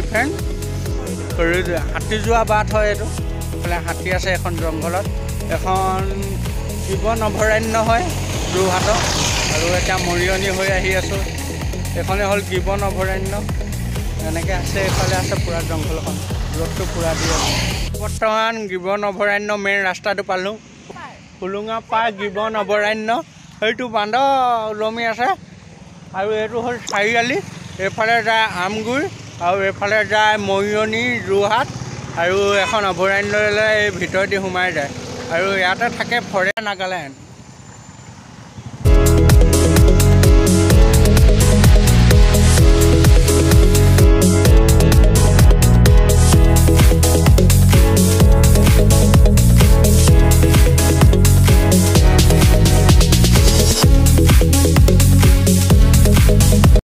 elephant হাতী যোৱা বাট হয় এইটো এইফালে হাতী আছে এখন জংঘলত এখন গিবন অভয়াৰণ্য হয় যোৰহাটত আৰু এতিয়া মৰিয়নি হৈ আহি আছোঁ এইখনে হ'ল গিবন অভয়াৰণ্য এনেকৈ আছে এইফালে আছে পূৰা জংঘলখন ৰ'দটো পূৰা দি আছে বৰ্তমান গিবন অভয়াৰণ্য মেইন ৰাস্তাটো পালোঁ হোলোঙা পাৰ গিবন অভয়াৰণ্য সেইটো বান্দৰ ওলমি আছে আৰু এইটো হ'ল চাৰিআলি এইফালে যায় আমগুৰি আৰু এইফালে যায় মৰিয়নি যোৰহাট আৰু এখন অভয়াৰণ্যলৈ এই ভিতৰেদি সোমাই যায় আৰু ইয়াতে থাকে ফৰেষ্ট নাগালেণ্ড